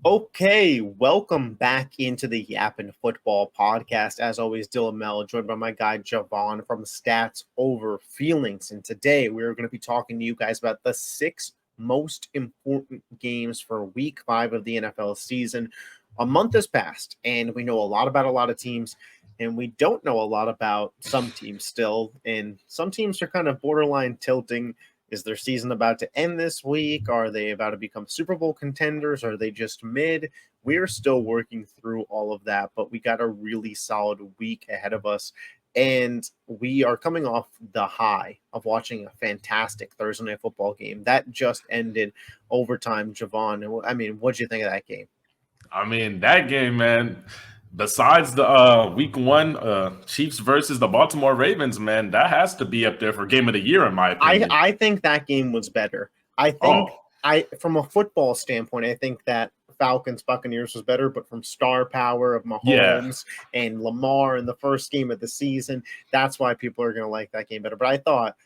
Okay, welcome back into the Yappin' Football podcast. As always, Dylan Mehl, joined by my guy Javon from Stats Over Feelings. And today we're going to be talking to you guys about the 6 most important games for Week 5 of the NFL season. A month has passed, and we know a lot about a lot of teams, and we don't know a lot about some teams still. And some teams are kind of borderline tilting. Is their season about to end this week? Are they about to become Super Bowl contenders? Are they just mid? We're still working through all of that, but we got a really solid week ahead of us. And we are coming off the high of watching a fantastic Thursday Night Football game. That just ended overtime, Javon. I mean, what'd you think of that game? I mean, that game, man, besides the week 1 Chiefs versus the Baltimore Ravens, man, that has to be up there for game of the year, in my opinion. I think that game was better. I think from a football standpoint, I think that Falcons Buccaneers was better, but from star power of Mahomes and Lamar in the first game of the season, that's why people are going to like that game better. But I thought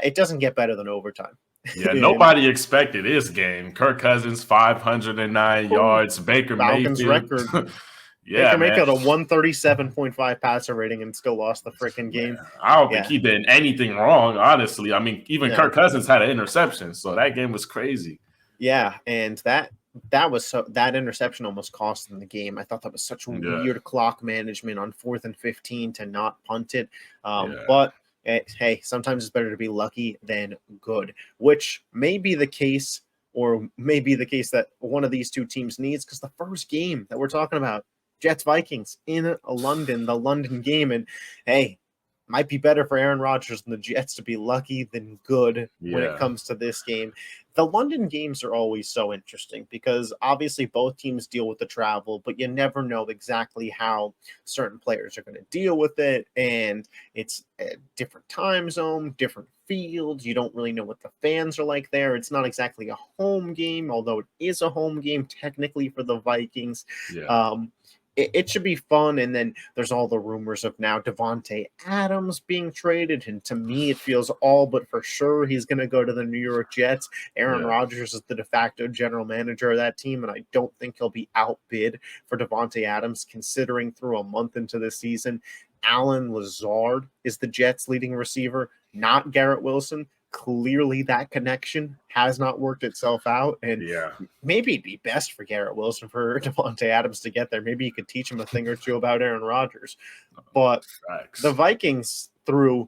it doesn't get better than overtime. Yeah, nobody expected this game. Kirk Cousins, 509 yards. Baker Falcons Mayfield. record. Yeah, Baker Mayfield, a 137.5 passer rating, and still lost the freaking game. Man, I don't think he did anything wrong, honestly. I mean, even Kirk Cousins had an interception, so that game was crazy. Yeah, and that interception almost cost them the game. I thought that was such weird clock management on 4th and 15 to not punt it. But hey, sometimes it's better to be lucky than good, which may be the case, or may be the case that one of these two teams needs, because the first game that we're talking about, Jets Vikings in London, the London game, and hey, might be better for Aaron Rodgers and the Jets to be lucky than good when it comes to this game. The London games are always so interesting because obviously both teams deal with the travel, but you never know exactly how certain players are going to deal with it. And it's a different time zone, different fields. You don't really know what the fans are like there. It's not exactly a home game, although it is a home game technically for the Vikings. It should be fun. And then there's all the rumors of now Davante Adams being traded. And to me, it feels all but for sure he's going to go to the New York Jets. Aaron Rodgers is the de facto general manager of that team. And I don't think he'll be outbid for Davante Adams, considering through a month into the season, Allen Lazard is the Jets' leading receiver, not Garrett Wilson. Clearly that connection has not worked itself out, and maybe it'd be best for Garrett Wilson for Davante Adams to get there. Maybe you could teach him a thing or two about Aaron Rodgers. But the Vikings through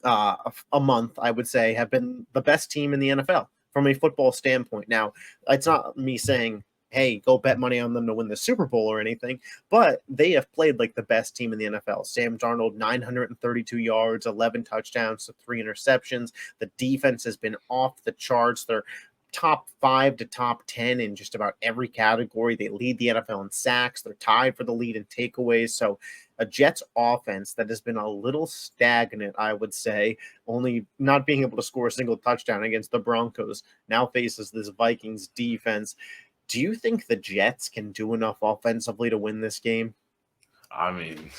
a month, I would say, have been the best team in the NFL from a football standpoint. Now, it's not me saying, hey, go bet money on them to win the Super Bowl or anything, but they have played like the best team in the NFL. Sam Darnold, 932 yards, 11 touchdowns to 3 interceptions. The defense has been off the charts. They're top 5 to top 10 in just about every category. They lead the NFL in sacks. They're tied for the lead in takeaways. So a Jets offense that has been a little stagnant, I would say, only not being able to score a single touchdown against the Broncos, now faces this Vikings defense. Do you think the Jets can do enough offensively to win this game? I mean,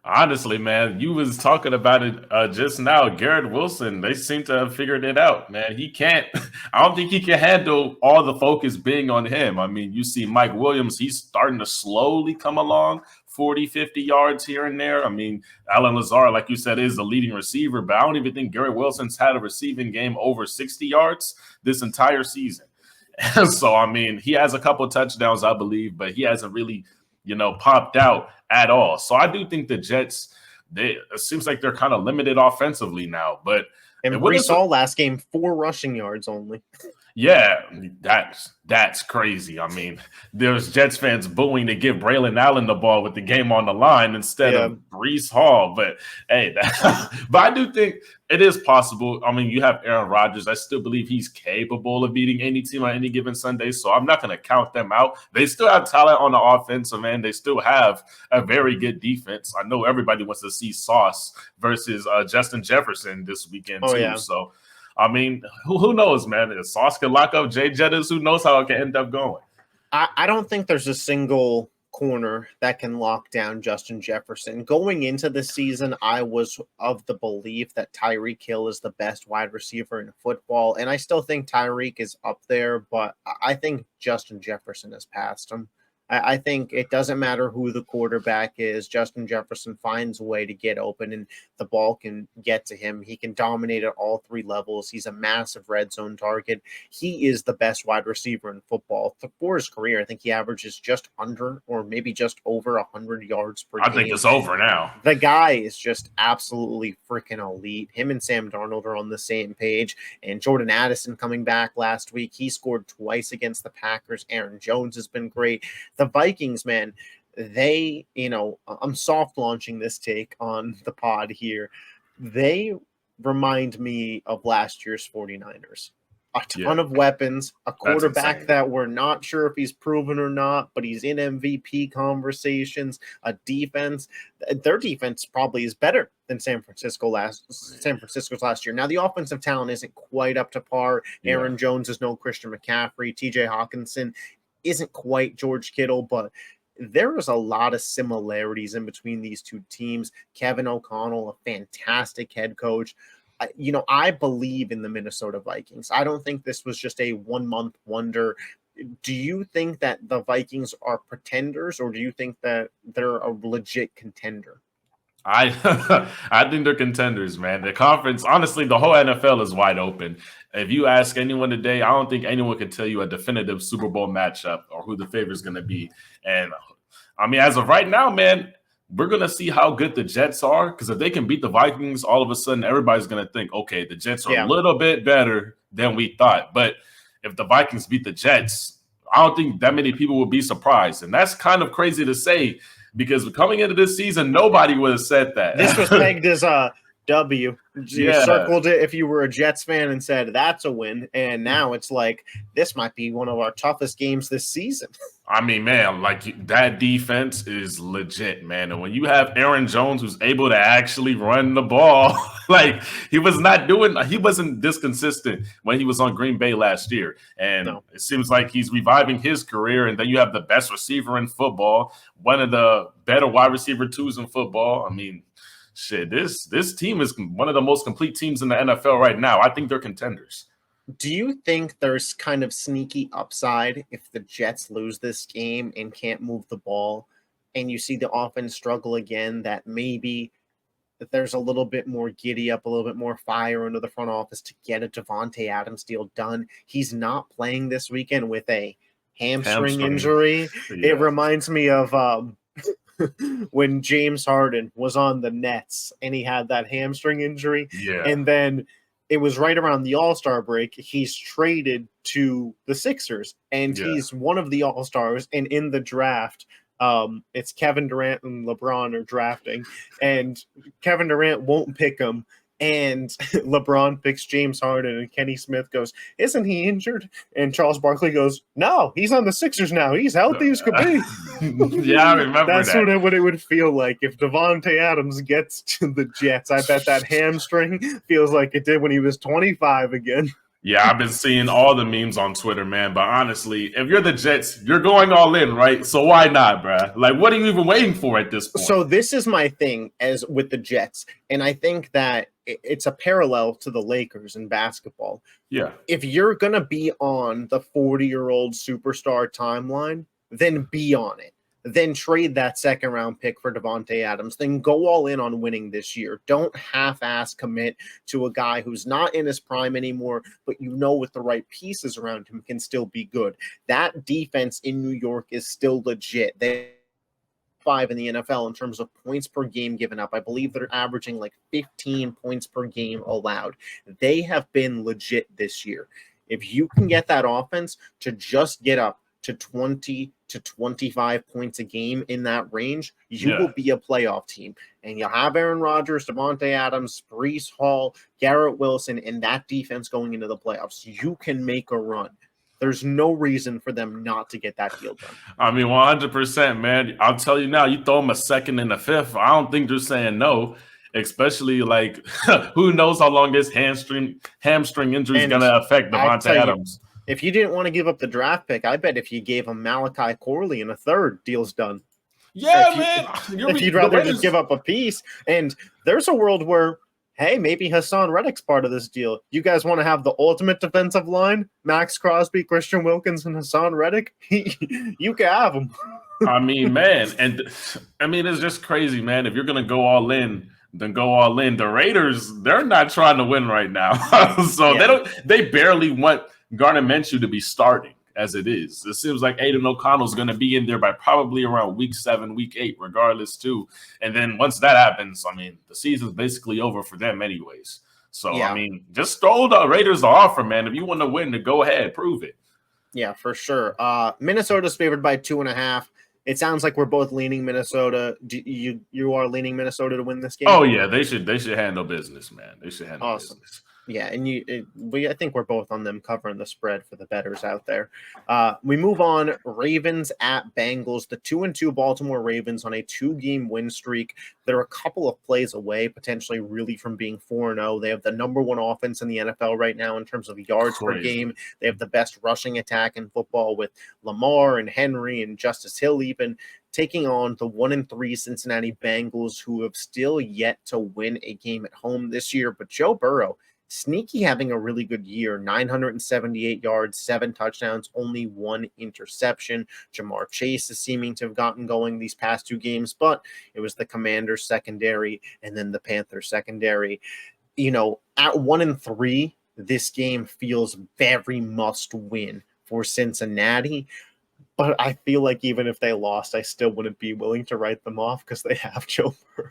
honestly, man, you was talking about it just now. Garrett Wilson, they seem to have figured it out, man. He can't – I don't think he can handle all the focus being on him. I mean, you see Mike Williams, he's starting to slowly come along, 40, 50 yards here and there. I mean, Allen Lazard, like you said, is the leading receiver, but I don't even think Garrett Wilson's had a receiving game over 60 yards this entire season. So, I mean, he has a couple of touchdowns, I believe, but he hasn't really, popped out at all. So I do think the Jets, it seems like they're kind of limited offensively now. But and Brees Hall last game, 4 rushing yards only. Yeah, that's crazy. I mean, there's Jets fans booing to give Braylon Allen the ball with the game on the line instead of Brees Hall. But hey, but I do think it is possible. I mean, you have Aaron Rodgers. I still believe he's capable of beating any team on any given Sunday. So I'm not going to count them out. They still have talent on the offensive end. They still have a very good defense. I know everybody wants to see Sauce versus Justin Jefferson this weekend too. Yeah. So. I mean, who knows, man? If Sauce can lock up Jay Jettis, who knows how it can end up going? I don't think there's a single corner that can lock down Justin Jefferson. Going into the season, I was of the belief that Tyreek Hill is the best wide receiver in football, and I still think Tyreek is up there, but I think Justin Jefferson has passed him. I think it doesn't matter who the quarterback is. Justin Jefferson finds a way to get open and the ball can get to him. He can dominate at all three levels. He's a massive red zone target. He is the best wide receiver in football. For his career, I think he averages just under or maybe just over 100 yards per game. I think it's over now. The guy is just absolutely freaking elite. Him and Sam Darnold are on the same page. And Jordan Addison coming back last week, he scored twice against the Packers. Aaron Jones has been great. The Vikings, man, they, I'm soft launching this take on the pod here. They remind me of last year's 49ers. A ton of weapons, a quarterback that we're not sure if he's proven or not, but he's in MVP conversations, a defense. Their defense probably is better than San Francisco's last year. Now, the offensive talent isn't quite up to par. Aaron Jones is no Christian McCaffrey. TJ Hawkinson isn't quite George Kittle, but there is a lot of similarities in between these two teams. Kevin O'Connell, a fantastic head coach. I believe in the Minnesota Vikings. I don't think this was just a 1 month wonder. Do you think that the Vikings are pretenders, or do you think that they're a legit contender? I think they're contenders, man. The conference, honestly, the whole NFL is wide open. If you ask anyone today, I don't think anyone can tell you a definitive Super Bowl matchup or who the favorite is going to be. And I mean, as of right now, man, we're going to see how good the Jets are, because if they can beat the Vikings, all of a sudden everybody's going to think, okay, the Jets are a little bit better than we thought. But if the Vikings beat the Jets, I don't think that many people will be surprised. And that's kind of crazy to say, because coming into this season, nobody would have said that. This was pegged as a W. You circled it if you were a Jets fan and said that's a win. And now it's like, this might be one of our toughest games this season. I mean, man, like that defense is legit, man. And when you have Aaron Jones, who's able to actually run the ball, like he wasn't this consistent when he was on Green Bay last year. And it seems like he's reviving his career. And then you have the best receiver in football, one of the better wide receiver twos in football. I mean, shit, this team is one of the most complete teams in the NFL right now. I think they're contenders. Do you think there's kind of sneaky upside if the Jets lose this game and can't move the ball, and you see the offense struggle again, that maybe that there's a little bit more giddy up, a little bit more fire into the front office to get a Davante Adams deal done? He's not playing this weekend with a hamstring injury. Yeah. It reminds me of when James Harden was on the Nets and he had that hamstring injury. Yeah. And then it was right around the All-Star break. He's traded to the Sixers, and he's one of the All-Stars. And in the draft, it's Kevin Durant and LeBron are drafting, and Kevin Durant won't pick him. And LeBron picks James Harden, and Kenny Smith goes, "Isn't he injured?" And Charles Barkley goes, "No, he's on the Sixers now. He's healthy as could be." Yeah, I remember That's sort of what it would feel like if Davante Adams gets to the Jets. I bet that hamstring feels like it did when he was 25 again. Yeah, I've been seeing all the memes on Twitter, man. But honestly, if you're the Jets, you're going all in, right? So why not, bruh? Like, what are you even waiting for at this point? So this is my thing as with the Jets. And I think that it's a parallel to the Lakers in basketball. Yeah. If you're going to be on the 40-year-old superstar timeline, then be on it. Then trade that second-round pick for Davante Adams. Then go all in on winning this year. Don't half-ass commit to a guy who's not in his prime anymore, but with the right pieces around him can still be good. That defense in New York is still legit. They're 5 in the NFL in terms of points per game given up. I believe they're averaging like 15 points per game allowed. They have been legit this year. If you can get that offense to just get up to 20 to 25 points a game in that range, you will be a playoff team. And you'll have Aaron Rodgers, Davante Adams, Breece Hall, Garrett Wilson, and that defense going into the playoffs. You can make a run. There's no reason for them not to get that deal done. I mean, 100%, man. I'll tell you now, you throw them a second and a fifth, I don't think they're saying no. Especially like, who knows how long this hamstring injury is going to affect Davante Adams. If you didn't want to give up the draft pick, I bet if you gave him Malachi Corley in a third, deal's done. Yeah, If you'd rather just give up a piece, and there's a world where, hey, maybe Hassan Reddick's part of this deal. You guys want to have the ultimate defensive line? Max Crosby, Christian Wilkins, and Hassan Reddick? You can have them. I mean, man, and I mean, it's just crazy, man. If you're going to go all in, then go all in. The Raiders, they're not trying to win right now. So they barely want Gardner Minshew to be starting as it is. It seems like Aiden O'Connell's going to be in there by probably around week 7, week 8, regardless too. And then once that happens, I mean, the season's basically over for them anyways. So, I mean, just throw the Raiders the offer, man. If you want to win, to go ahead, prove it. Yeah, for sure. Minnesota's favored by 2.5. It sounds like we're both leaning Minnesota. You are leaning Minnesota to win this game? Oh, yeah, they should handle business, man. They should handle business. Yeah, and I think we're both on them covering the spread for the bettors out there. We move on. Ravens at Bengals. The 2-2 Baltimore Ravens on a 2-game win streak. They're a couple of plays away, potentially really from being 4-0. They have the number 1 offense in the NFL right now in terms of yards per game. They have the best rushing attack in football with Lamar and Henry and Justice Hill even taking on the 1-3 Cincinnati Bengals, who have still yet to win a game at home this year. But Joe Burrow, sneaky having a really good year, 978 yards, 7 touchdowns, only 1 interception. Jamar Chase is seeming to have gotten going these past 2 games, but it was the Commanders secondary and then the Panthers secondary. You know, at 1-3, this game feels very must win for Cincinnati. But I feel like even if they lost, I still wouldn't be willing to write them off because they have Joe Burrow.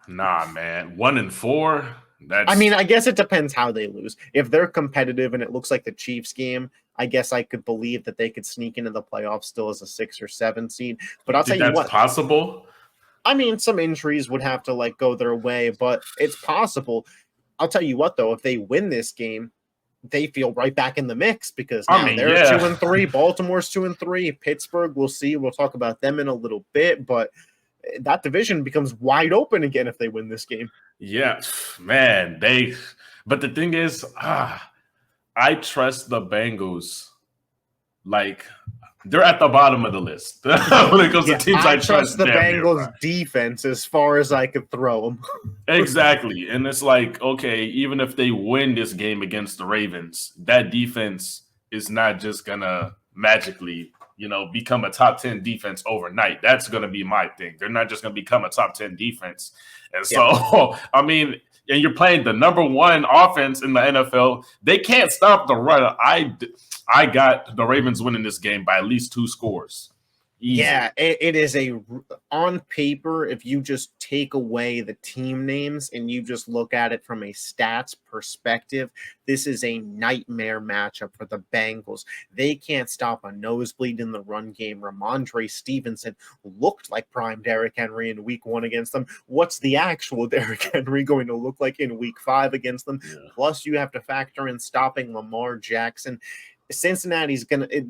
Nah, man. 1-4. I mean, I guess it depends how they lose. If they're competitive and it looks like the Chiefs game, I guess I could believe that they could sneak into the playoffs still as a 6 or 7 seed. But I'll tell you what, that's possible. I mean, some injuries would have to go their way, but it's possible. I'll tell you what, though, if they win this game, they feel right back in the mix because now they're 2-3. Baltimore's 2-3. Pittsburgh, we'll see. We'll talk about them in a little bit, but that division becomes wide open again if they win this game. Yeah, man. But the thing is, I trust the Bengals. Like, they're at the bottom of the list when it comes to teams I trust. The Bengals defense as far as I could throw them. Exactly. And it's like, okay, even if they win this game against the Ravens, that defense is not just going to magically, become a top 10 defense overnight. That's going to be my thing. They're not just going to become a top 10 defense. And so, I mean, and you're playing the number 1 offense in the NFL. They can't stop the run. I got the Ravens winning this game by at least 2 scores. Easy. Yeah, it is on paper, if you just take away the team names and you just look at it from a stats perspective, this is a nightmare matchup for the Bengals. They can't stop a nosebleed in the run game. Ramondre Stevenson looked like prime Derrick Henry in week 1 against them. What's the actual Derrick Henry going to look like in week 5 against them? Yeah. Plus, you have to factor in stopping Lamar Jackson. Cincinnati's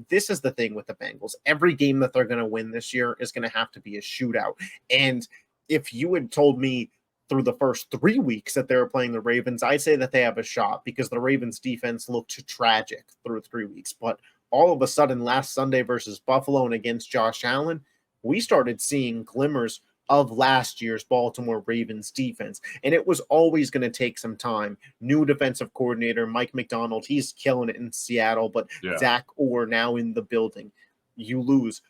this is the thing with the Bengals. Every game that they're going to win this year is going to have to be a shootout. And if you had told me through the first 3 weeks that they were playing the Ravens, I'd say that they have a shot because the Ravens defense looked tragic through 3 weeks. But all of a sudden, last Sunday versus Buffalo and against Josh Allen, we started seeing glimmers of last year's Baltimore Ravens defense. And it was always going to take some time. New defensive coordinator, Mike McDonald, he's killing it in Seattle, but Zach Orr now in the building. You lose,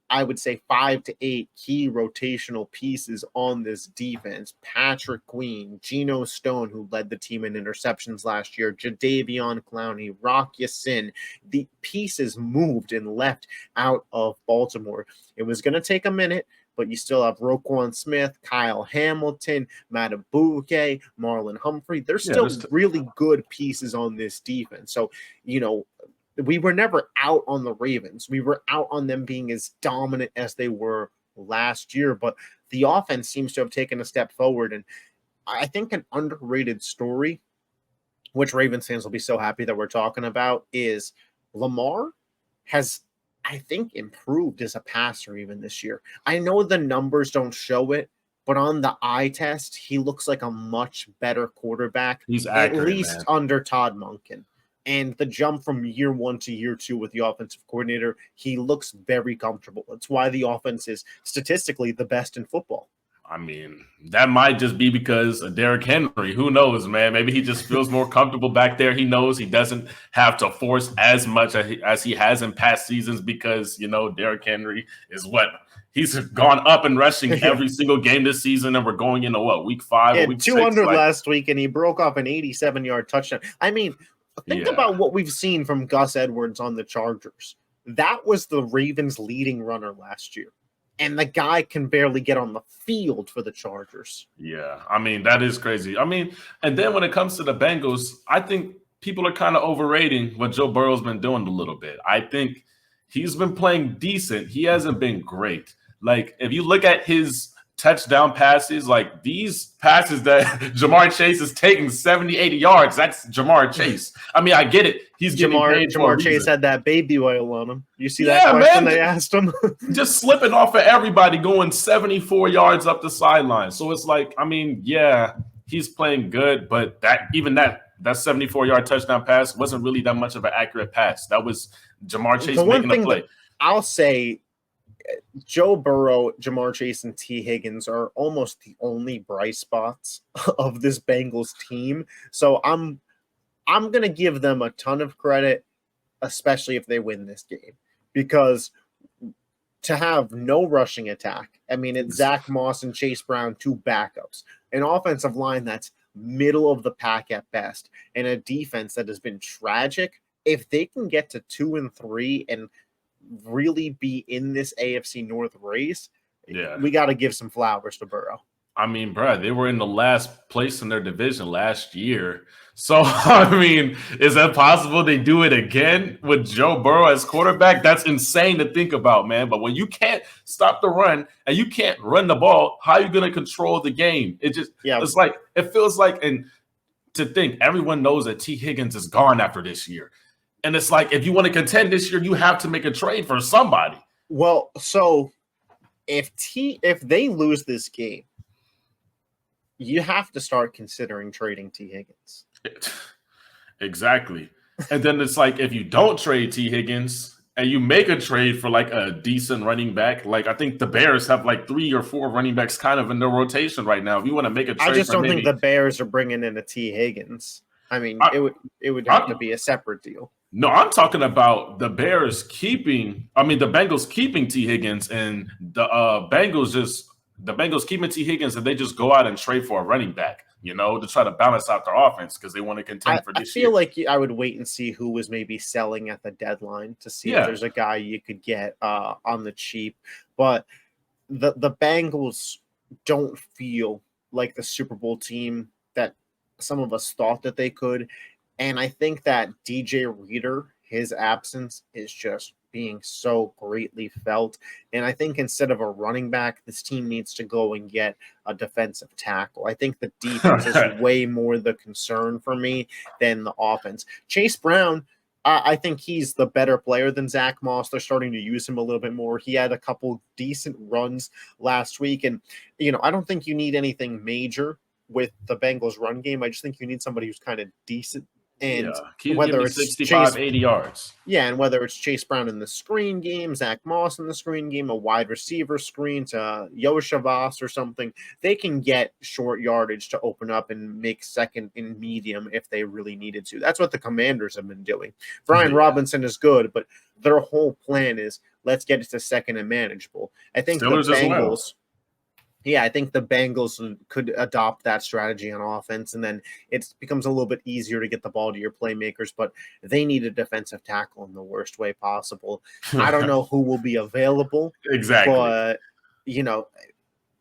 I would say 5 to 8 key rotational pieces on this defense. Patrick Queen, Geno Stone, who led the team in interceptions last year, Jadeveon Clowney, Rock Ya-Sin. The pieces moved and left out of Baltimore. It was going to take a minute, but you still have Roquan Smith, Kyle Hamilton, Madubuike, Marlon Humphrey. There's still really good pieces on this defense. So, we were never out on the Ravens. We were out on them being as dominant as they were last year, but the offense seems to have taken a step forward. And I think an underrated story, which Ravens fans will be so happy that we're talking about, is Lamar has, I think, improved as a passer even this year. I know the numbers don't show it, but on the eye test, he looks like a much better quarterback, He's accurate, at least under Todd Monken. And the jump from year 1 to year 2 with the offensive coordinator, he looks very comfortable. That's why the offense is statistically the best in football. I mean, that might just be because of Derrick Henry. Who knows, man? Maybe he just feels more comfortable back there. He knows he doesn't have to force as much as he has in past seasons because, Derrick Henry is what? He's gone up and rushing every single game this season, and we're going into week 5 or week 6? 200 last week, and he broke off an 87-yard touchdown. I mean, think about what we've seen from Gus Edwards on the Chargers. That was the Ravens' leading runner last year. And the guy can barely get on the field for the Chargers. Yeah, I mean, that is crazy. I mean, and then when it comes to the Bengals, I think people are kind of overrating what Joe Burrow's been doing a little bit. I think he's been playing decent. He hasn't been great. Like, if you look at his touchdown passes, like these passes that Jamar Chase is taking 70, 80 yards, that's Jamar Chase. I mean, I get it. He's Jamar Chase had that baby oil on him. You see that question they asked him? Just slipping off of everybody going 74 yards up the sideline. So it's like, I mean, yeah, he's playing good, but that 74-yard touchdown pass wasn't really that much of an accurate pass. That was Jamar Chase making a play. I'll say Joe Burrow, Jamar Chase, and T. Higgins are almost the only bright spots of this Bengals team. So I'm going to give them a ton of credit, especially if they win this game, because to have no rushing attack, I mean, it's Zach Moss and Chase Brown, 2 backups, an offensive line that's middle of the pack at best, and a defense that has been tragic. If they can get to 2-3 and really be in this AFC North race, we got to give some flowers to Burrow. I mean, bro, they were in the last place in their division last year. So, I mean, is that possible they do it again with Joe Burrow as quarterback? That's insane to think about, man. But when you can't stop the run and you can't run the ball, how are you going to control the game? It feels like, and to think everyone knows that T. Higgins is gone after this year. And it's like, if you want to contend this year, you have to make a trade for somebody. Well, so if they lose this game, you have to start considering trading T. Higgins. Exactly. And then it's like, if you don't trade T. Higgins and you make a trade for like a decent running back, like I think the Bears have like 3 or 4 running backs kind of in their rotation right now. If you want to make a trade, I just don't think the Bears are bringing in a T. Higgins. I mean, it would have to be a separate deal. No, I'm talking about the Bengals keeping T. Higgins, and the Bengals keeping T. Higgins, and they just go out and trade for a running back, to try to balance out their offense because they want to contend for this year. I feel like I would wait and see who was maybe selling at the deadline to see if there's a guy you could get on the cheap. But the Bengals don't feel like the Super Bowl team that some of us thought that they could. And I think that DJ Reader, his absence is just being so greatly felt. And I think instead of a running back, this team needs to go and get a defensive tackle. I think the defense is way more the concern for me than the offense. Chase Brown, I think he's the better player than Zach Moss. They're starting to use him a little bit more. He had a couple decent runs last week. And, I don't think you need anything major with the Bengals run game. I just think you need somebody who's kind of decent. And whether it's 65, 80 yards. Yeah, and whether it's Chase Brown in the screen game, Zach Moss in the screen game, a wide receiver screen to Javon or something, they can get short yardage to open up and make second and medium if they really needed to. That's what the Commanders have been doing. Brian Robinson is good, but their whole plan is let's get it to second and manageable. I think Steelers the Bengals... Yeah, I think the Bengals could adopt that strategy on offense, and then it becomes a little bit easier to get the ball to your playmakers, but they need a defensive tackle in the worst way possible. I don't know who will be available. Exactly. But,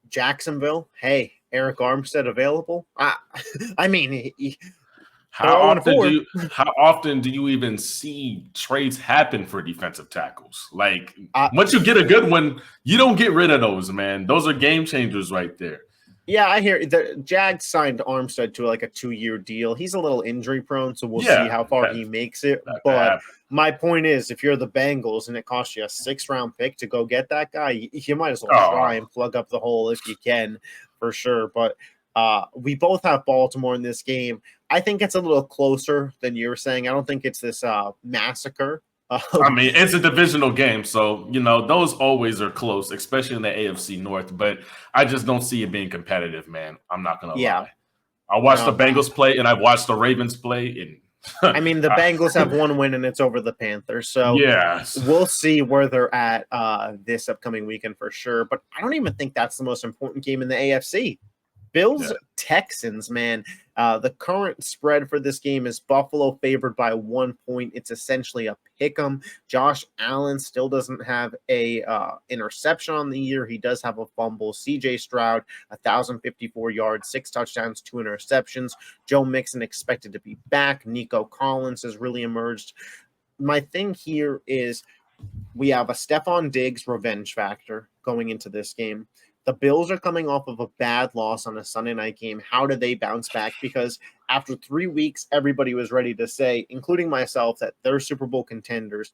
Jacksonville, hey, Eric Armstead available? I mean, how often do you even see trades happen for defensive tackles? Like, once you get a good one, you don't get rid of those, man. Those are game changers right there. Yeah, I hear the Jags signed Armstead to like a 2-year deal. He's a little injury prone, so we'll see how far he makes it. But my point is, if you're the Bengals and it costs you a 6th-round pick to go get that guy, you might as well try and plug up the hole if you can, for sure. But We both have Baltimore in this game. I think it's a little closer than you were saying. I don't think it's this massacre. I mean, it's a divisional game, so those always are close, especially in the AFC North. But I just don't see it being competitive, man. I'm not gonna lie. I watched the Bengals play, and I watched the Ravens play, and I mean, the Bengals have one win, and it's over the Panthers. So we'll see where they're at this upcoming weekend for sure. But I don't even think that's the most important game in the AFC. Bills Texans, man. The current spread for this game is Buffalo favored by 1 point. It's essentially a pick 'em. Josh Allen still doesn't have a interception on the year. He does have a fumble. CJ Stroud, 1,054 yards, 6 touchdowns, 2 interceptions. Joe Mixon expected to be back. Nico Collins has really emerged. My thing here is we have a Stephon Diggs revenge factor going into this game. The Bills are coming off of a bad loss on a Sunday night game. How do they bounce back? Because after 3 weeks, everybody was ready to say, including myself, that they're Super Bowl contenders.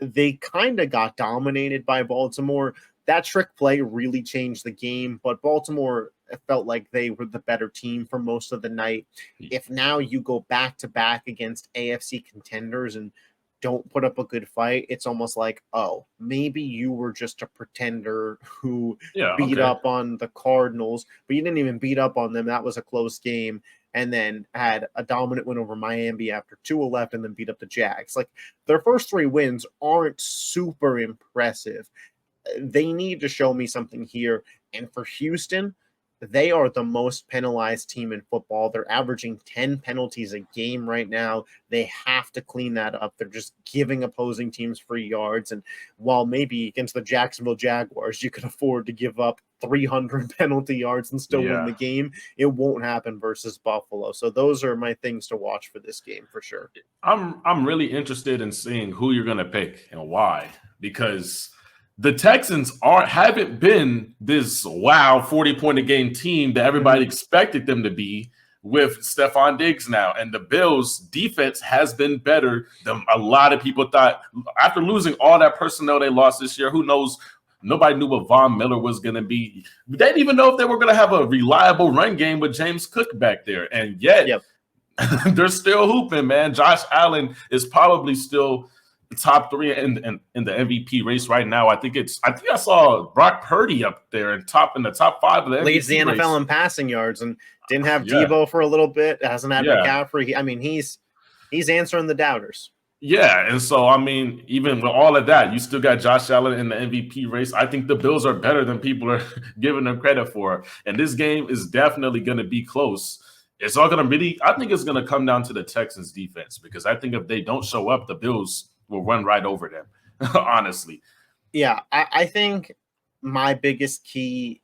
They kind of got dominated by Baltimore. That trick play really changed the game, but Baltimore felt like they were the better team for most of the night. If now you go back-to-back against AFC contenders and don't put up a good fight, it's almost like, oh, maybe you were just a pretender who beat up on the Cardinals, but you didn't even beat up on them. That was a close game, and then had a dominant win over Miami after 2 left, and then beat up the Jags. Like, their first 3 wins aren't super impressive. They need to show me something here. And for Houston, they are the most penalized team in football. They're averaging 10 penalties a game right now. They have to clean that up. They're just giving opposing teams free yards. And while maybe against the Jacksonville Jaguars, you could afford to give up 300 penalty yards and still win the game, it won't happen versus Buffalo. So those are my things to watch for this game for sure. I'm really interested in seeing who you're going to pick and why, because the Texans haven't been this 40-point-a-game team that everybody expected them to be with Stephon Diggs now. And the Bills' defense has been better than a lot of people thought. After losing all that personnel they lost this year, who knows? Nobody knew what Von Miller was going to be. They didn't even know if they were going to have a reliable run game with James Cook back there. And yet, they're still hooping, man. Josh Allen is probably still the top 3 in the MVP race right now. I think I saw Brock Purdy up there in the top 5 of the leads MVP the NFL in passing yards, and didn't have Debo for a little bit. Hasn't had McCaffrey. I mean, he's answering the doubters. Yeah, and so I mean, even with all of that, you still got Josh Allen in the MVP race. I think the Bills are better than people are giving them credit for, and this game is definitely going to be close. It's all going to I think it's going to come down to the Texans defense, because I think if they don't show up, the Bills will run right over them, honestly. Yeah, I think my biggest key,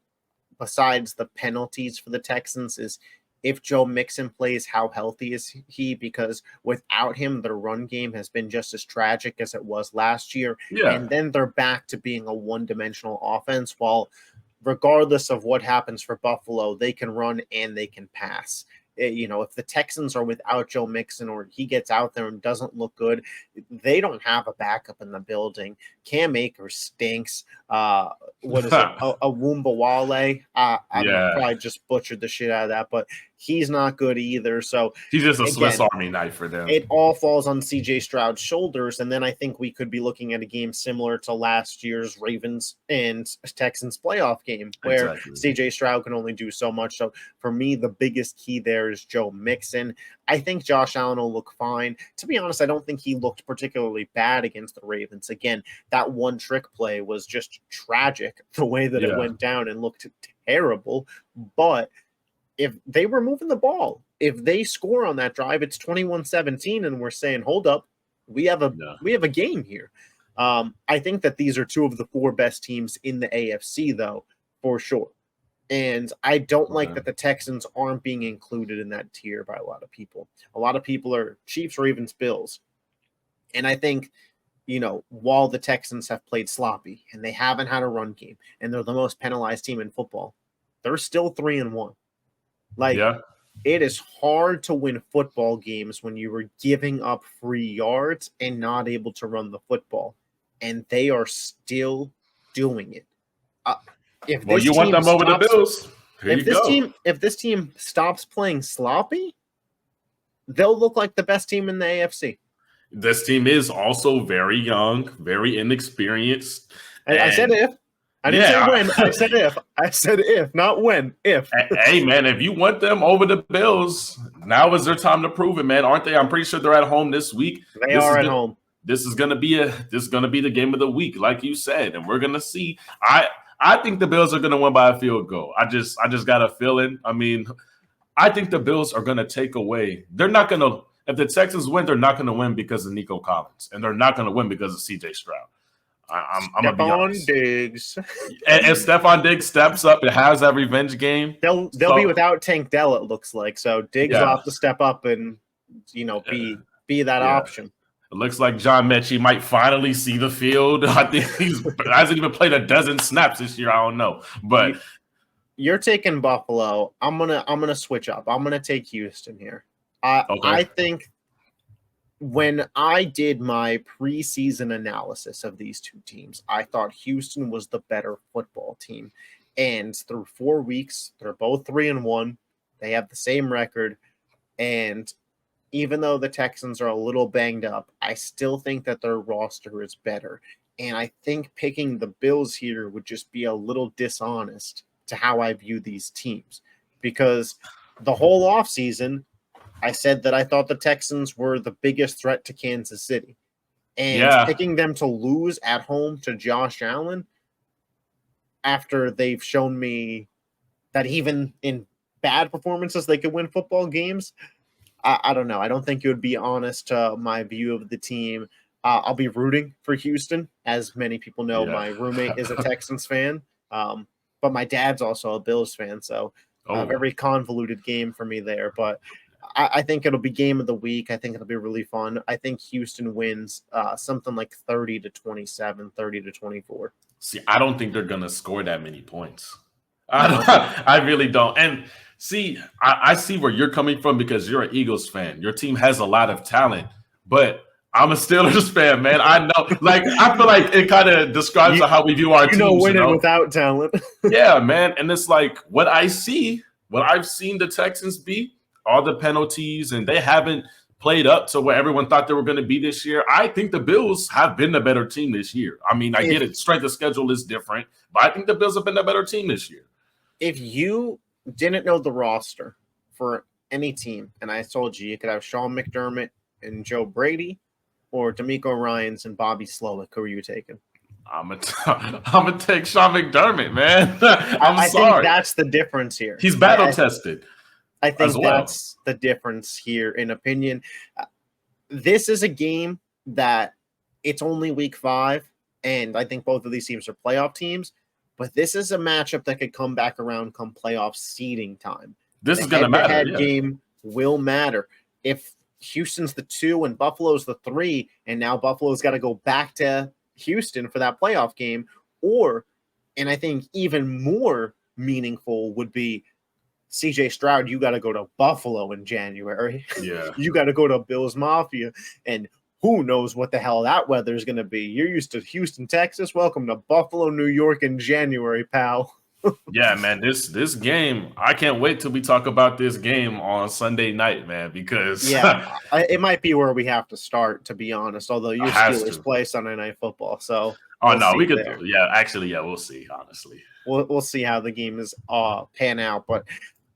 besides the penalties for the Texans, is if Joe Mixon plays, how healthy is he? Because without him, their run game has been just as tragic as it was last year. And then they're back to being a one-dimensional offense, while regardless of what happens for Buffalo, they can run and they can pass. If the Texans are without Joe Mixon, or he gets out there and doesn't look good, they don't have a backup in the building. Cam Akers stinks. What is it? Awumbawale. I probably just butchered the shit out of that, but he's not good either. So he's just a Swiss Army knife for them. It all falls on CJ Stroud's shoulders, and then I think we could be looking at a game similar to last year's Ravens and Texans playoff game, where CJ Stroud can only do so much. So for me, the biggest key there is Joe Mixon. I think Josh Allen will look fine. To be honest, I don't think he looked particularly bad against the Ravens. Again, that one trick play was just tragic, the way that it went down, and looked terrible. But if they were moving the ball, if they score on that drive, it's 21-17, and we're saying, hold up, we have a game here. I think that these are 2 of the 4 best teams in the AFC, though, for sure. And I don't like that the Texans aren't being included in that tier by a lot of people. A lot of people are Chiefs, Ravens, Bills. And I think, while the Texans have played sloppy and they haven't had a run game and they're the most penalized team in football, they're still 3-1. It is hard to win football games when you were giving up free yards and not able to run the football. And they are still doing it. You want them over the Bills. If this team stops playing sloppy, they'll look like the best team in the AFC. This team is also very young, very inexperienced. I said if. I didn't say when. I said if. I said if, not when. If. Hey, man, if you want them over the Bills, now is their time to prove it, man. Aren't they? I'm pretty sure they're at home this week. They are at home. This is gonna be the game of the week, like you said, and we're gonna see. I think the Bills are gonna win by a field goal. I just got a feeling. I mean, I think the Bills are gonna take away. They're not gonna. If the Texans win, they're not gonna win because of Nico Collins, and they're not gonna win because of C.J. Stroud. I'm gonna be honest. Diggs. And Stephon Diggs steps up and has that revenge game. They'll be without Tank Dell, it looks like. So Diggs will have to step up and be that option. It looks like John Mechie might finally see the field. I think he hasn't even played a dozen snaps this year. I don't know, but you're taking Buffalo. I'm gonna switch up. I'm gonna take Houston here. I think when I did my preseason analysis of these two teams, I thought Houston was the better football team. And through 4 weeks, they're both 3-1. They have the same record. And even though the Texans are a little banged up, I still think that their roster is better. And I think picking the Bills here would just be a little dishonest to how I view these teams. Because the whole offseason, I said that I thought the Texans were the biggest threat to Kansas City. And picking them to lose at home to Josh Allen after they've shown me that even in bad performances they could win football games, I don't know. I don't think it would be honest to my view of the team. I'll be rooting for Houston. As many people know, my roommate is a Texans fan, but my dad's also a Bills fan, so a very convoluted game for me there. But I think it'll be game of the week. I think it'll be really fun. I think Houston wins something like 30-27, 30-24. See, I don't think they're going to score that many points. I really don't. And see, I see where you're coming from because you're an Eagles fan. Your team has a lot of talent, but I'm a Steelers fan, man. I know. Like, I feel like it kind of describes how we view our teams. Winning without talent. Yeah, man. And it's like what I've seen the Texans be, all the penalties, and they haven't played up to where everyone thought they were going to be this year. I think the Bills have been the better team this year. I mean, I get it. Strength of schedule is different, but I think the Bills have been the better team this year. If you didn't know the roster for any team, and I told you could have Sean McDermott and Joe Brady or D'Amico Ryans and Bobby Slowick, who are you taking? I'm gonna take Sean McDermott, man. I think that's the difference here. He's battle tested. I think that's the difference here in opinion. This is a game that it's only week 5, and I think both of these teams are playoff teams, but this is a matchup that could come back around come playoff seeding time. This is going to matter. The head-to-head game will matter. If Houston's the 2 and Buffalo's the 3, and now Buffalo's got to go back to Houston for that playoff game, and I think even more meaningful would be C.J. Stroud, you got to go to Buffalo in January. Yeah. You got to go to Bills Mafia, and who knows what the hell that weather is going to be. You're used to Houston, Texas. Welcome to Buffalo, New York in January, pal. Yeah, man, this game, I can't wait till we talk about this game on Sunday night, man, because it might be where we have to start, to be honest, although your Steelers play Sunday Night Football, so we could there. We'll see, honestly. We'll see how the game is pan out, but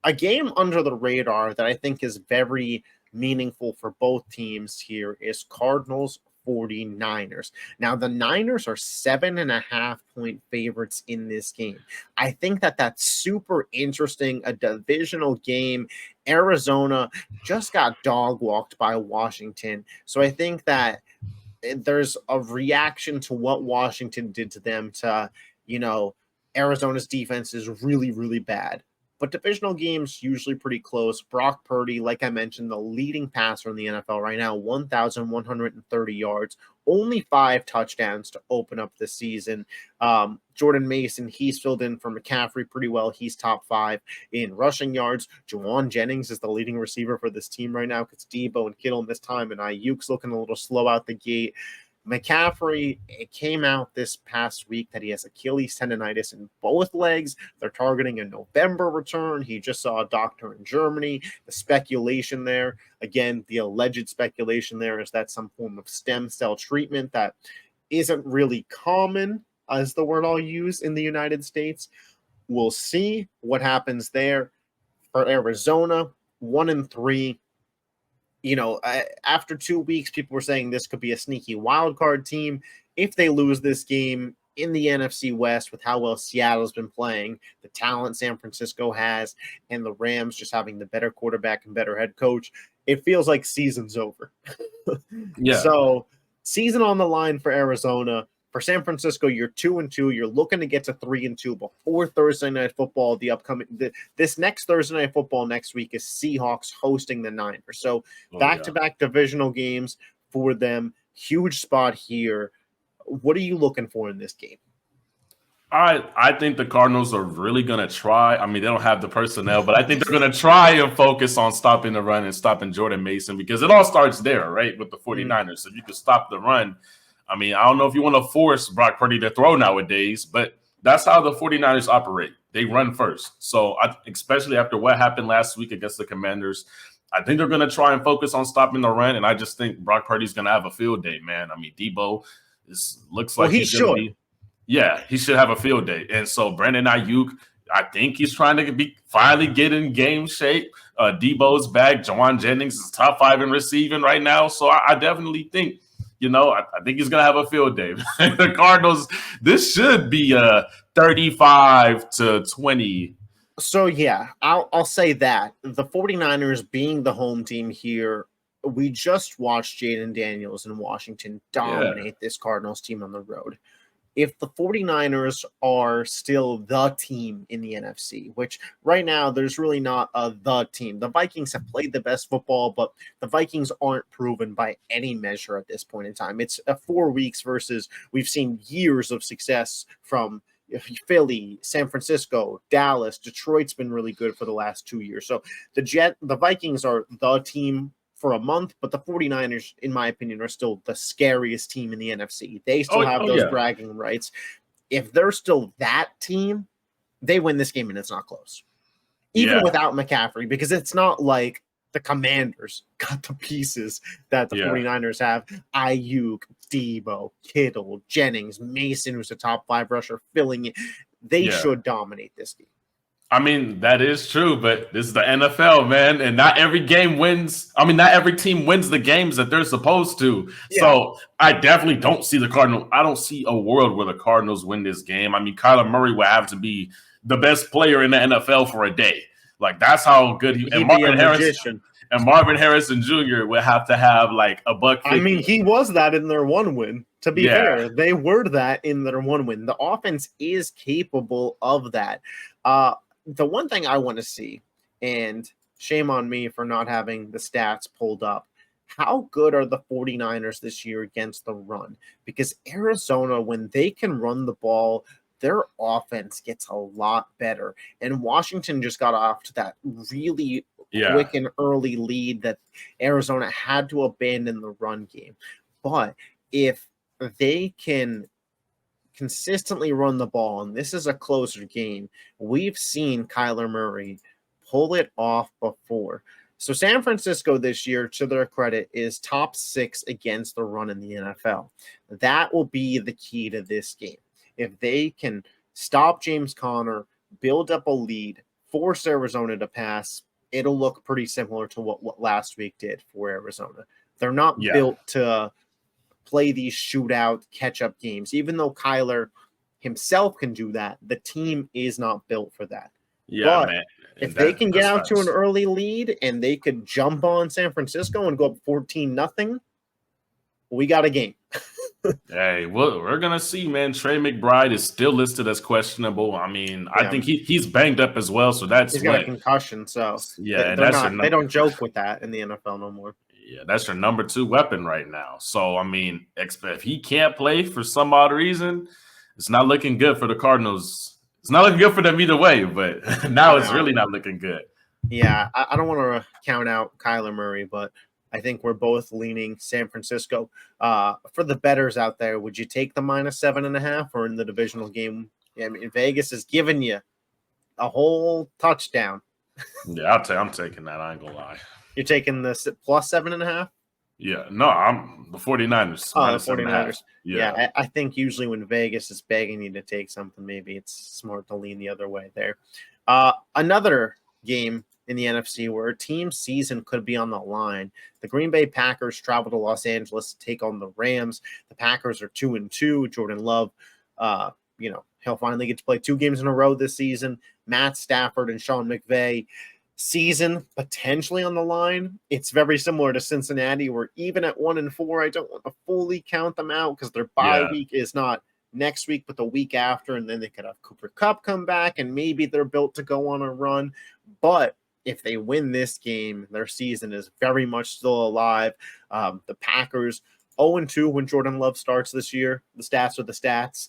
a game under the radar that I think is very meaningful for both teams here is Cardinals 49ers. Now, the Niners are 7.5-point favorites in this game. I think that's super interesting. A divisional game. Arizona just got dog walked by Washington. So I think that there's a reaction to what Washington did to them to, Arizona's defense is really, really bad. But divisional games usually pretty close. Brock Purdy, like I mentioned, the leading passer in the NFL right now, 1,130 yards, only 5 touchdowns to open up the season. Jordan Mason, he's filled in for McCaffrey pretty well. He's top 5 in rushing yards. Javon Jennings is the leading receiver for this team right now because Debo and Kittle missed time, and Ayuk's looking a little slow out the gate. McCaffrey, it came out this past week that he has Achilles tendonitis in both legs. They're targeting a November return. He just saw a doctor in Germany. The speculation there, again, the alleged speculation there is that some form of stem cell treatment that isn't really common, as the word I'll use, in the United States. We'll see what happens there. For Arizona, 1-3. After 2 weeks, people were saying this could be a sneaky wild card team. If they lose this game in the NFC West with how well Seattle's been playing, the talent San Francisco has, and the Rams just having the better quarterback and better head coach, it feels like season's over. Yeah. So season on the line for Arizona. For San Francisco, you're 2-2. You're looking to get to 3-2 before Thursday Night Football. This next Thursday Night Football next week is Seahawks hosting the Niners. So back-to-back divisional games for them. Huge spot here. What are you looking for in this game? I think the Cardinals are really going to try. I mean, they don't have the personnel, but I think they're going to try and focus on stopping the run and stopping Jordan Mason, because it all starts there, right, with the 49ers. So if you can stop the run, I mean, I don't know if you want to force Brock Purdy to throw nowadays, but that's how the 49ers operate. They run first. So especially after what happened last week against the Commanders, I think they're going to try and focus on stopping the run, and I just think Brock Purdy's going to have a field day, man. I mean, Debo looks like he's going to be – yeah, he should have a field day. And so Brandon Ayuk, I think he's trying to finally get in game shape. Debo's back. Javon Jennings is top 5 in receiving right now. So I definitely think – I think he's going to have a field day. The Cardinals, this should be a 35-20. So, yeah, I'll say that. The 49ers being the home team here, we just watched Jaden Daniels in Washington dominate this Cardinals team on the road. If the 49ers are still the team in the NFC, which right now there's really not the team. The Vikings have played the best football, but the Vikings aren't proven by any measure at this point in time. It's 4 weeks versus we've seen years of success from Philly, San Francisco, Dallas. Detroit's been really good for the last 2 years. So the Vikings are the team for a month, but the 49ers, in my opinion, are still the scariest team in the NFC. They still have those bragging rights. If they're still that team, they win this game and it's not close. Even without McCaffrey, because it's not like the Commanders got the pieces that the 49ers have. Ayuk, Debo, Kittle, Jennings, Mason, who's a top 5 rusher, filling it. They should dominate this game. I mean, that is true, but this is the NFL, man, and not every game wins. I mean, not every team wins the games that they're supposed to. Yeah. So I definitely don't see the Cardinals. I don't see a world where the Cardinals win this game. I mean, Kyler Murray will have to be the best player in the NFL for a day. Like, that's how good he and Marvin Harrison Jr. will have to have like a buck. I mean, he was that in their one win. To be fair, they were that in their one win. The offense is capable of that. The one thing I want to see, and shame on me for not having the stats pulled up, how good are the 49ers this year against the run? Because Arizona, when they can run the ball, their offense gets a lot better. And Washington just got off to that really quick and early lead that Arizona had to abandon the run game. But if they can consistently run the ball, and this is a closer game, we've seen Kyler Murray pull it off before. So San Francisco this year, to their credit, is top 6 against the run in the NFL. That will be the key to this game. If they can stop James Conner, build up a lead, force Arizona to pass, it'll look pretty similar to what last week did for Arizona. They're not built to play these shootout catch-up games. Even though Kyler himself can do that, the team is not built for that. Yeah, but man. If they can get out to an early lead and they could jump on San Francisco and go up 14-0, we got a game. Hey, well, we're going to see, man. Trey McBride is still listed as questionable. I mean, I think he's banged up as well, so he's got a concussion, so they don't joke with that in the NFL no more. Yeah, that's your number 2 weapon right now. So, I mean, if he can't play for some odd reason, it's not looking good for the Cardinals. It's not looking good for them either way, but now it's really not looking good. Yeah, I don't want to count out Kyler Murray, but I think we're both leaning San Francisco. For the bettors out there, would you take the -7.5 or in the divisional game? I mean, Vegas is giving you a whole touchdown. Yeah, I'm taking that. I ain't gonna lie. You're taking the +7.5? Yeah, no, I'm the 49ers. Oh, the -7.5. Yeah, I think usually when Vegas is begging you to take something, maybe it's smart to lean the other way there. Another game in the NFC where a team season could be on the line. The Green Bay Packers travel to Los Angeles to take on the Rams. The Packers are 2-2. Jordan Love, he'll finally get to play 2 games in a row this season. Matt Stafford and Sean McVay season potentially on the line. It's very similar to Cincinnati, where even at 1-4, I don't want to fully count them out because their bye week is not next week, but the week after, and then they could have Cooper Kupp come back, and maybe they're built to go on a run. But if they win this game, their season is very much still alive. The Packers 0-2 when Jordan Love starts this year. The stats are the stats.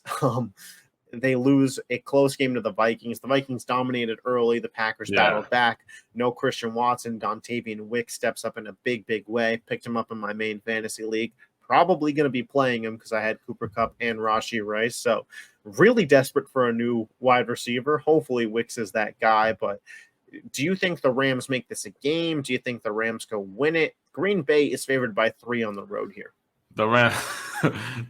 They lose a close game to the Vikings. The Vikings dominated early. The Packers battled back. No Christian Watson. Dontavian Wick steps up in a big, big way. Picked him up in my main fantasy league. Probably going to be playing him because I had Cooper Kupp and Rashee Rice. So really desperate for a new wide receiver. Hopefully Wicks is that guy. But do you think the Rams make this a game? Do you think the Rams go win it? Green Bay is favored by 3 on the road here. The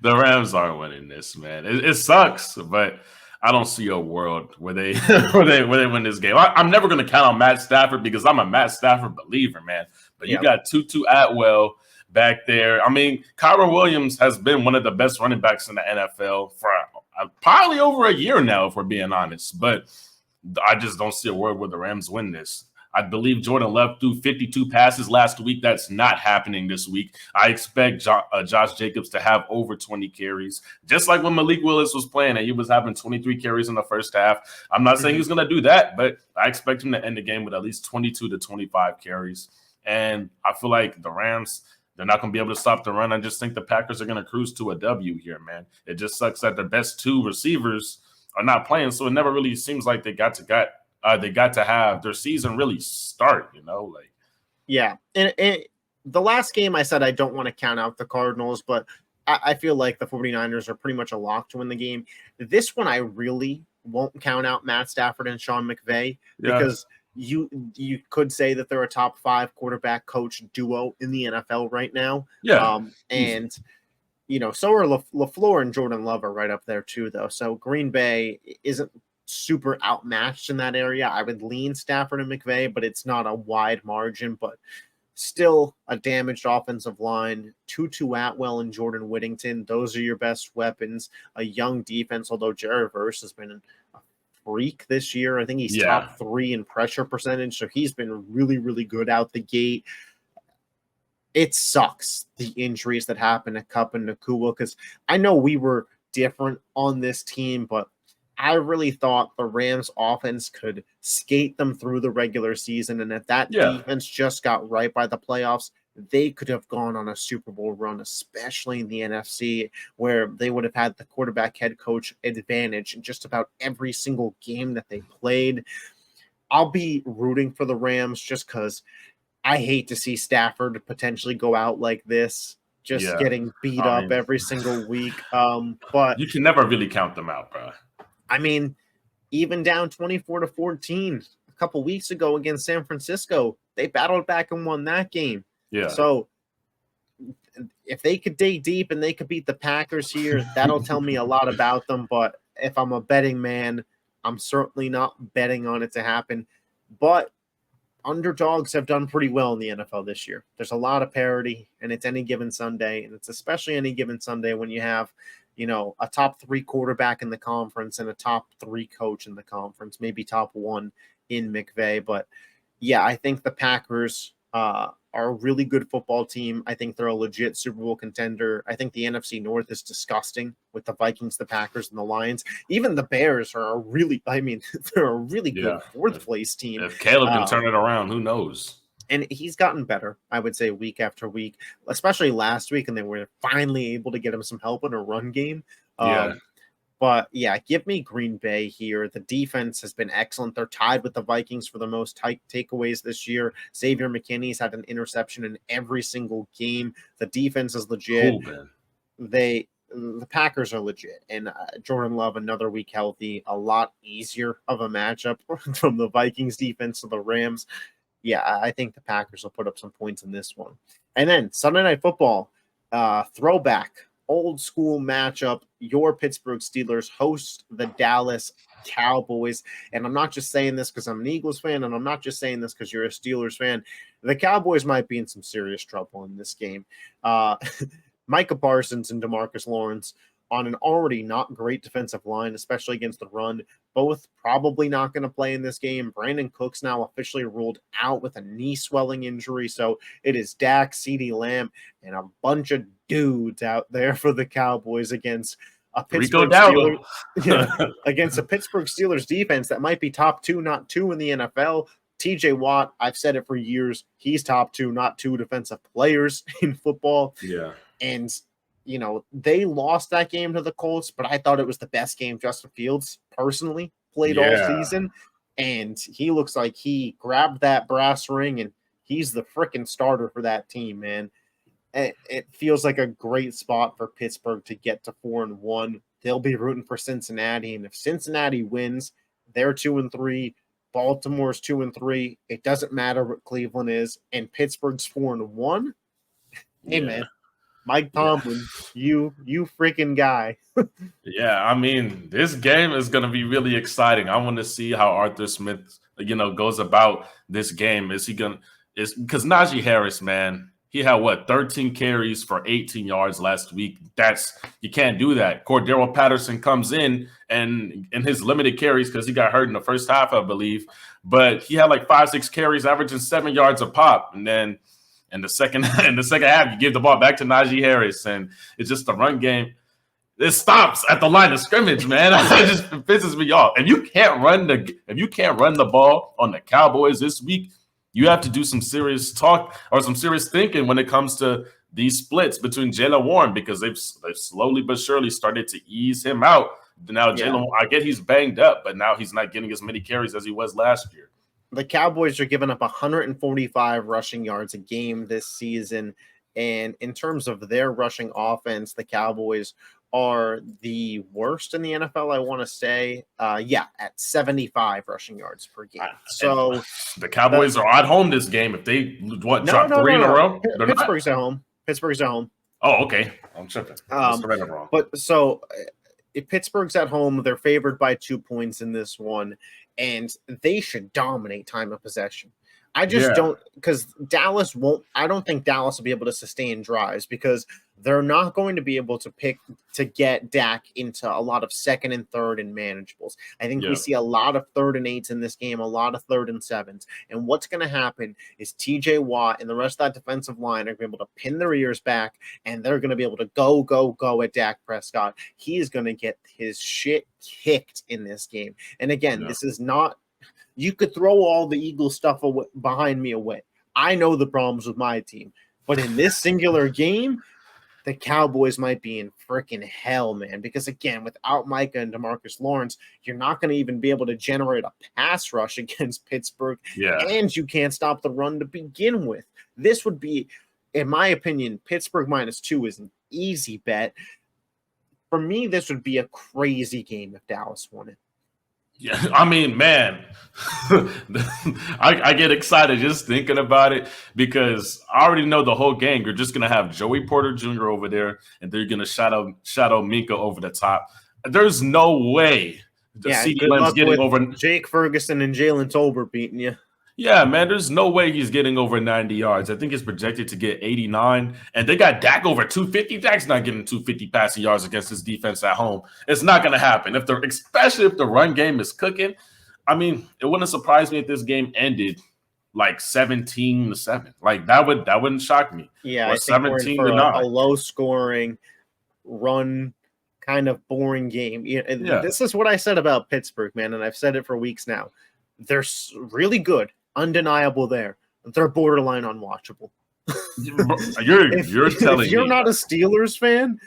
Rams are winning this, man. It sucks, but I don't see a world where they where they win this game. I'm never going to count on Matt Stafford because I'm a Matt Stafford believer, man. But you got Tutu Atwell back there. I mean, Kyren Williams has been one of the best running backs in the NFL for probably over a year now, if we're being honest. But I just don't see a world where the Rams win this. I believe Jordan Love threw 52 passes last week. That's not happening this week. I expect Josh Jacobs to have over 20 carries, just like when Malik Willis was playing and he was having 23 carries in the first half. I'm not saying he's going to do that, but I expect him to end the game with at least 22 to 25 carries. And I feel like the Rams, they're not going to be able to stop the run. I just think the Packers are going to cruise to a W here, man. It just sucks that their best 2 receivers are not playing, so it never really seems like they got to have their season really start, Yeah. And the last game I said I don't want to count out the Cardinals, but I feel like the 49ers are pretty much a lock to win the game. This one I really won't count out Matt Stafford and Sean McVay because you could say that they're a top 5 quarterback coach duo in the NFL right now. And so are LaFleur and Jordan Love are right up there too, though. So Green Bay isn't super outmatched in that area. I would lean Stafford and McVay, but it's not a wide margin, but still a damaged offensive line. Tutu Atwell and Jordan Whittington, those are your best weapons. A young defense, although Jared Verse has been a freak this year. I think he's top 3 in pressure percentage, so he's been really, really good out the gate. It sucks, the injuries that happened to Kupp and Nakua, because I know we were different on this team, but I really thought the Rams offense could skate them through the regular season. And if that defense just got right by the playoffs, they could have gone on a Super Bowl run, especially in the NFC, where they would have had the quarterback head coach advantage in just about every single game that they played. I'll be rooting for the Rams just because I hate to see Stafford potentially go out like this, just getting beat up every single week. But you can never really count them out, bro. I mean, even down 24-14 a couple weeks ago against San Francisco, they battled back and won that game. So if they could dig deep and they could beat the Packers here, that'll tell me a lot about them. But if I'm a betting man, I'm certainly not betting on it to happen. But underdogs have done pretty well in the NFL this year. There's a lot of parity, and it's any given Sunday. And it's especially any given Sunday when you have a top 3 quarterback in the conference and a top 3 coach in the conference, maybe top 1 in McVay. But I think the Packers are a really good football team. I think they're a legit Super Bowl contender. I think the NFC North is disgusting with the Vikings, the Packers, and the Lions. Even the Bears are they're a really good 4th place team. If Caleb can turn it around, who knows? And he's gotten better, I would say, week after week, especially last week, and they were finally able to get him some help in a run game. But yeah, give me Green Bay here. The defense has been excellent. They're tied with the Vikings for the most takeaways this year. Xavier McKinney's had an interception in every single game. The defense is legit. Cool, man. The Packers are legit, and Jordan Love another week healthy, a lot easier of a matchup from the Vikings defense to the Rams. Yeah, I think the Packers will put up some points in this one. And then Sunday Night Football, throwback, old school matchup. Your Pittsburgh Steelers host the Dallas Cowboys. And I'm not just saying this because I'm an Eagles fan, and I'm not just saying this because you're a Steelers fan. The Cowboys might be in some serious trouble in this game. Micah Parsons and DeMarcus Lawrence on an already not great defensive line, especially against the run, both probably not going to play in this game. Brandon Cooks now officially ruled out with a knee swelling injury. So it is Dak, CeeDee Lamb, and a bunch of dudes out there for the Cowboys against a Pittsburgh Steelers, against a Pittsburgh Steelers defense that might be top 2, not 2 in the NFL. TJ Watt, I've said it for years, he's top 2, not 2 defensive players in football. Yeah. And, they lost that game to the Colts, but I thought it was the best game Justin Fields personally played all season. And he looks like he grabbed that brass ring, and he's the freaking starter for that team, man. It feels like a great spot for Pittsburgh to get to 4-1. They'll be rooting for Cincinnati, and if Cincinnati wins, they're 2-3. Baltimore's 2-3. It doesn't matter what Cleveland is, and Pittsburgh's 4-1. Hey, man. Mike Tomlin, you freaking guy. Yeah, I mean, this game is going to be really exciting. I want to see how Arthur Smith, goes about this game. Is because Najee Harris, man, he had 13 carries for 18 yards last week. You can't do that. Cordero Patterson comes in and his limited carries because he got hurt in the first half, I believe. But he had 5-6 carries, averaging 7 yards a pop, and then. In the second half, you give the ball back to Najee Harris, and it's just the run game. It stops at the line of scrimmage, man. It just pisses me off. If you can't run the ball on the Cowboys this week, you have to do some serious talk or some serious thinking when it comes to these splits between Jaylen Warren, because they've slowly but surely started to ease him out. Now Jaylen, I get he's banged up, but now he's not getting as many carries as he was last year. The Cowboys are giving up 145 rushing yards a game this season. And in terms of their rushing offense, the Cowboys are the worst in the NFL, I want to say. At 75 rushing yards per game. So the Cowboys are at home this game. If they drop 3 in a row? Pittsburgh's at home. Pittsburgh's at home. Oh, okay. I'm tripping. Wrong. But so if Pittsburgh's at home, they're favored by 2 points in this one. And they should dominate time of possession. I just don't, because Dallas won't. I don't think Dallas will be able to sustain drives because they're not going to be able to get Dak into a lot of 2nd and 3rd and manageables. I think we see a lot of 3rd and 8s in this game, a lot of 3rd and 7s. And what's going to happen is TJ Watt and the rest of that defensive line are going to be able to pin their ears back, and they're going to be able to go at Dak Prescott. He is going to get his shit kicked in this game. And again, this is not. You could throw all the Eagles stuff behind me away. I know the problems with my team. But in this singular game, the Cowboys might be in freaking hell, man. Because, again, without Micah and DeMarcus Lawrence, you're not going to even be able to generate a pass rush against Pittsburgh. Yeah. And you can't stop the run to begin with. This would be, in my opinion, Pittsburgh -2 is an easy bet. For me, this would be a crazy game if Dallas won it. Yeah, I mean, man, I get excited just thinking about it because I already know the whole gang. You're just going to have Joey Porter Jr. over there, and they're going to shadow Minkah over the top. There's no way CeeDee Lamb's getting over Jake Ferguson and Jalen Tolbert beating you. Yeah, man, there's no way he's getting over 90 yards. I think he's projected to get 89. And they got Dak over 250. Dak's not getting 250 passing yards against his defense at home. It's not going to happen. Especially if the run game is cooking. I mean, it wouldn't surprise me if this game ended 17-7. That wouldn't shock me. Yeah, or I think 17-9. A low-scoring, run, kind of boring game. This is what I said about Pittsburgh, man, and I've said it for weeks now. They're really good. Undeniable there. They're borderline unwatchable. You're telling me. If you're not a Steelers fan,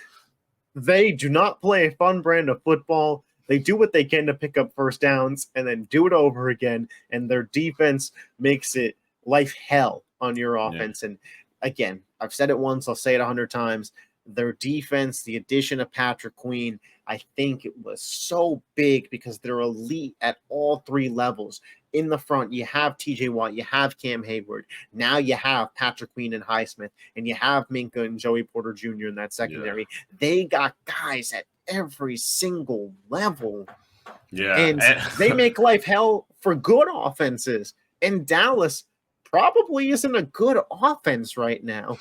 They do not play a fun brand of football. They do what they can to pick up first downs and then do it over again. And their defense makes it life hell on your offense. Yeah. And again, I've said it once, I'll say it 100 times. Their defense, the addition of Patrick Queen, I think it was so big because they're elite at all three levels. In the front, you have TJ Watt, you have Cam Hayward. Now you have Patrick Queen and Highsmith, and you have Minka and Joey Porter Jr. in that secondary. Yeah. They got guys at every single level. Yeah. And they make life hell for good offenses. And Dallas probably isn't a good offense right now.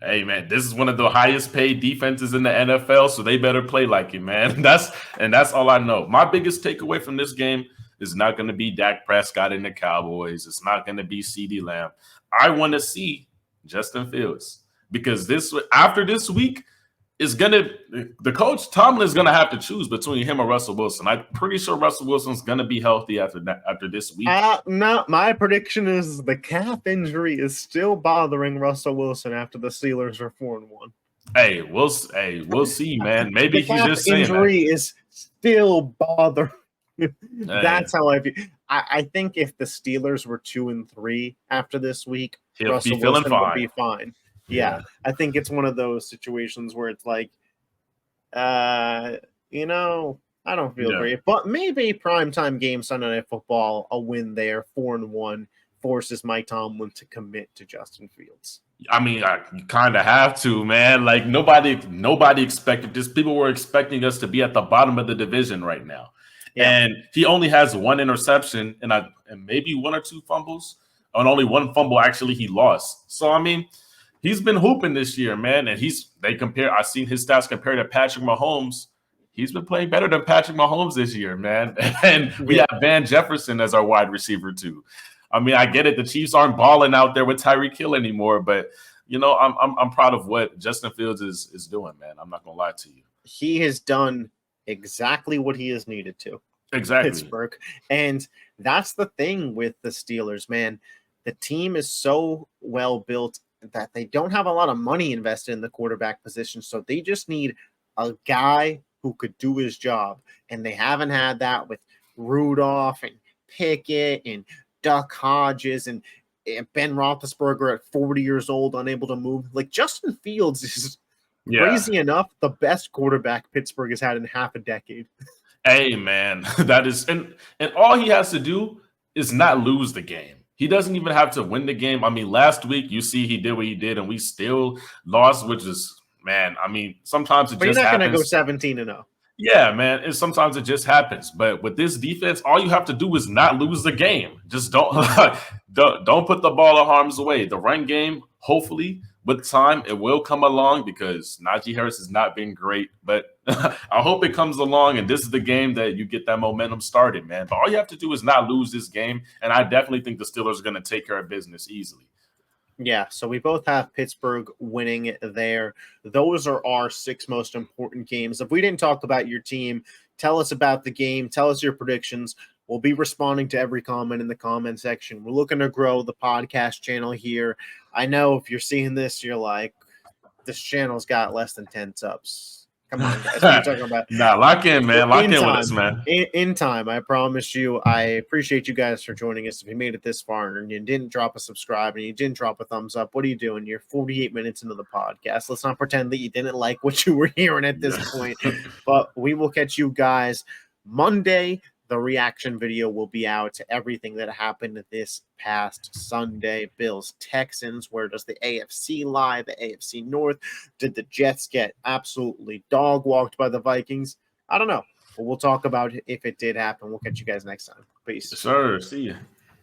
Hey, man, this is one of the highest paid defenses in the NFL, so they better play like it, man. That's all I know. My biggest takeaway from this game is not going to be Dak Prescott and the Cowboys. It's not going to be CeeDee Lamb. I want to see Justin Fields because after this week, the coach Tomlin is going to have to choose between him or Russell Wilson. I'm pretty sure Russell Wilson's going to be healthy after this week. No, my prediction is the calf injury is still bothering Russell Wilson after the Steelers are 4-1. Hey, we'll see, man. Maybe he's just saying injury is still bothering. That's how I feel. I think if the Steelers were 2-3 after this week, Russell Wilson would be fine. Yeah, I think it's one of those situations where it's like, I don't feel great. But maybe primetime game Sunday Night Football, a win there, 4-1, forces Mike Tomlin to commit to Justin Fields. I mean, you kind of have to, man. Like nobody expected this. People were expecting us to be at the bottom of the division right now. Yeah. And he only has one interception and maybe one or two fumbles. And only one fumble actually he lost. So I mean, he's been hooping this year, man, and I've seen his stats compared to Patrick Mahomes. He's been playing better than Patrick Mahomes this year, man. And we have Van Jefferson as our wide receiver too. I mean, I get it. The Chiefs aren't balling out there with Tyreek Hill anymore, but I'm proud of what Justin Fields is doing, man. I'm not gonna lie to you. He has done exactly what he has needed to. Exactly. Pittsburgh. And that's the thing with the Steelers, man. The team is so well built that they don't have a lot of money invested in the quarterback position. So they just need a guy who could do his job. And they haven't had that with Rudolph and Pickett and Duck Hodges and Ben Roethlisberger at 40 years old, unable to move. Like Justin Fields is crazy enough the best quarterback Pittsburgh has had in half a decade. Hey, man, that is – and all he has to do is not lose the game. He doesn't even have to win the game. I mean, last week, you see he did what he did, and we still lost, which is, man, I mean, sometimes it just happens. But you're not going to go 17-0. Yeah, man, sometimes it just happens. But with this defense, all you have to do is not lose the game. Just don't put the ball in harm's way. The run game, hopefully, with time, it will come along because Najee Harris has not been great. But I hope it comes along, and this is the game that you get that momentum started, man. But all you have to do is not lose this game, and I definitely think the Steelers are going to take care of business easily. Yeah, so we both have Pittsburgh winning there. Those are our 6 most important games. If we didn't talk about your team, tell us about the game. Tell us your predictions. We'll be responding to every comment in the comment section. We're looking to grow the podcast channel here. I know if you're seeing this, you're like, this channel's got less than 10 subs. Come on, guys. What are you talking about? Nah, lock in, man. Lock in with us, man. In time, I promise you. I appreciate you guys for joining us. If you made it this far and you didn't drop a subscribe and you didn't drop a thumbs up, what are you doing? You're 48 minutes into the podcast. Let's not pretend that you didn't like what you were hearing at this point. But we will catch you guys Monday. The reaction video will be out to everything that happened this past Sunday. Bills, Texans, where does the AFC lie? The AFC North? Did the Jets get absolutely dog-walked by the Vikings? I don't know. But we'll talk about it if it did happen. We'll catch you guys next time. Peace. Sure. See you.